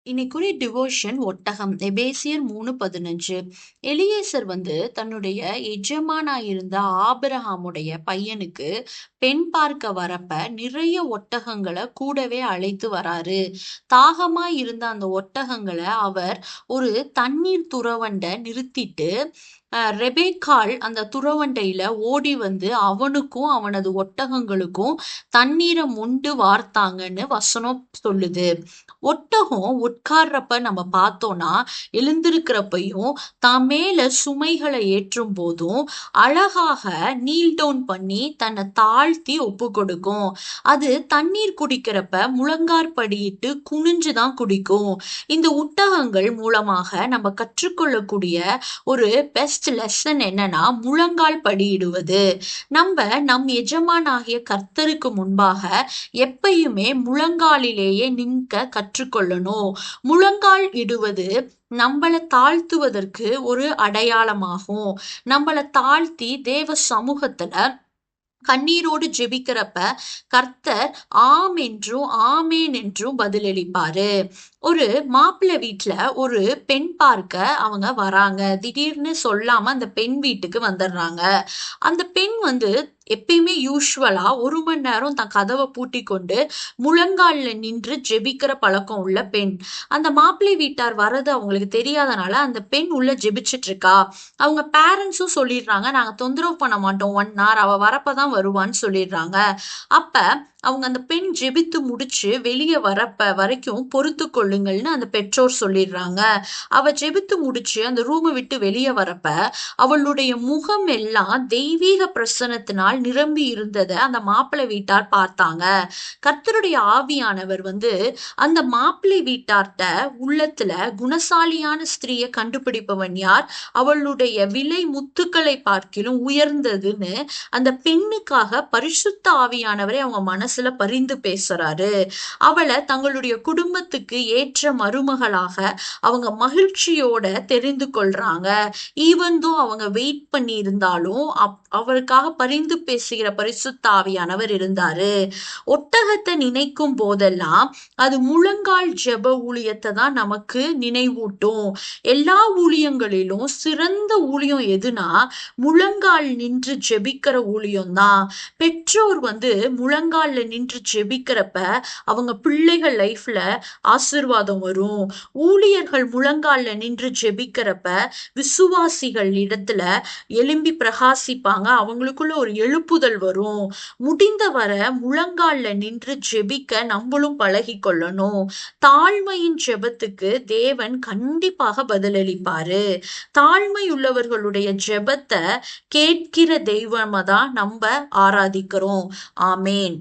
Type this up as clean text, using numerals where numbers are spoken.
இன்னைக்குரிய devotion ஒட்டகம் எபேசியர் 3:15. எலியேசர் தன்னுடைய எஜமானாயிருந்த ஆபிரகாமுடைய பையனுக்கு பெண் பார்க்க வரப்ப நிறைய ஒட்டகங்களை கூடவே அழைத்து வராரு. தாகமாய் இருந்த அந்த ஒட்டகங்களை அவர் ஒரு தண்ணீர் துறவண்ட நிறுத்திட்டு ரெபேக்காள் அந்த துறவண்டையில ஓடி அவனுக்கும் அவனது ஒட்டகங்களுக்கும் தண்ணீரை மொண்டு வார்த்தாங்கன்னு வசனம் சொல்லுது. ஒட்டகம் உட்கார்றப்ப நம்ம பார்த்தோம்னா எழுந்திருக்கிறப்பையும் தான் மேல சுமைகளை ஏற்றும் போதும் அழகாக நீல் டவுன் பண்ணி தன்னை தாழ்த்தி ஒப்பு கொடுக்கும். அது தண்ணீர் குடிக்கிறப்ப முழங்கார் படியிட்டு குனிஞ்சுதான் குடிக்கும். இந்த ஒட்டகங்கள் மூலமாக நம்ம கற்றுக்கொள்ளக்கூடிய ஒரு பெஸ்ட் லெசன் என்னன்னா முழங்கால் படியிடுவது. நம் எஜமானாகிய கர்த்தருக்கு முன்பாக எப்பயுமே முழங்காலிலேயே நிற்க கற்றுக்கொள்ளணும். முழங்கால் இடுவது நம்மளை தாழ்த்துவதற்கு ஒரு அடையாளமாகும். நம்மளை தாழ்த்தி தேவ சமூகத்துல கண்ணீரோடு ஜெபிக்கிறப்ப கர்த்தர் ஆம் என்றும் ஆமேன் என்றும் பதிலளிப்பாரு. ஒரு மாப்பிள்ளை வீட்டுல ஒரு பெண் பார்க்க அவங்க வராங்க. திடீர்னு சொல்லாம அந்த பெண் வீட்டுக்கு வந்துடுறாங்க. அந்த பெண் எப்பயுமே யூஸ்வலா 1 மணி நேரம் தன் கதவை பூட்டி கொண்டு முழங்கால்ல நின்று ஜெபிக்கிற பழக்கம் உள்ள பெண். அந்த மாப்பிள்ளை வீட்டார் வர்றது அவங்களுக்கு தெரியாதனால அந்த பெண் உள்ள ஜெபிச்சுட்டு இருக்கா. அவங்க பேரண்ட்ஸும் சொல்லிடுறாங்க, நாங்க தொந்தரவு பண்ண மாட்டோம், 1 hour அவ வரப்பதான் வருவான்னு சொல்லிடுறாங்க. அப்ப அவங்க அந்த பெண் ஜெபித்து முடிச்சு வெளியே வரப்ப வரைக்கும் பொறுத்து கொள்ளுங்கள்னு அந்த பெற்றோர் சொல்லிடுறாங்க. அவ ஜெபித்து முடிச்சு அந்த ரூமை விட்டு வெளியே வரப்ப அவளுடைய முகம் எல்லாம் தெய்வீக பிரசன்னத்தினால் நிரம்பி இருந்ததை அந்த மாப்பிள்ளை வீட்டார் பார்த்தாங்க. கர்த்தருடைய ஆவியானவர் அந்த மாப்பிள்ளை வீட்டார்ட்ட உள்ளத்துல குணசாலியான ஸ்திரீயை கண்டுபிடிப்பவன் யார், அவளுடைய விலை முத்துக்களை பார்க்கிலும் உயர்ந்ததுன்னு அந்த பெண்ணுக்காக பரிசுத்த ஆவியானவரை அவங்க மனசுல பரிந்து பேசுறாரு. அவளை தங்களுடைய குடும்பத்துக்கு ஏற்ற மருமகளாக அவங்க மகிழ்ச்சியோட தெரிந்து கொள்றாங்க. ஈவன்தோ அவங்க வெயிட் பண்ணி இருந்தாலும் அவருக்காக பரிந்து பேசுகிற பரிசுத்த ஆவியானவர் இருந்தாரு. ஒட்டகத்தை நினைக்கும் போதெல்லாம் அது முழங்கால் ஜெப ஊழியத்தை தான் நமக்கு நினைவூட்டும். எல்லா ஊழியங்களிலும் சிறந்த ஊழியம் எதுனா முழங்கால் நின்று ஜெபிக்கிற ஊழியம் தான். பெற்றோர் முழங்கால்ல நின்று ஜெபிக்கிறப்ப அவங்க பிள்ளைகள் லைஃப்ல ஆசீர்வாதம் வரும். ஊழியர்கள் முழங்கால்ல நின்று ஜெபிக்கிறப்ப விசுவாசிகள் இடத்துல எழும்பி பிரகாசிப்பாங்க. அவங்களுக்குள்ள ஒரு எழுப்புதல் வரும். முடிந்தவரை முழங்கால்ல நின்று ஜெபிக்க நம்மளும் பழகி கொள்ளணும். தாழ்மையின் ஜெபத்துக்கு தேவன் கண்டிப்பாக பதிலளிப்பாரு. தாழ்மை உள்ளவர்களுடைய ஜெபத்தை கேட்கிற தெய்வமா தான் நம்ம ஆராதிக்கிறோம். ஆமேன்.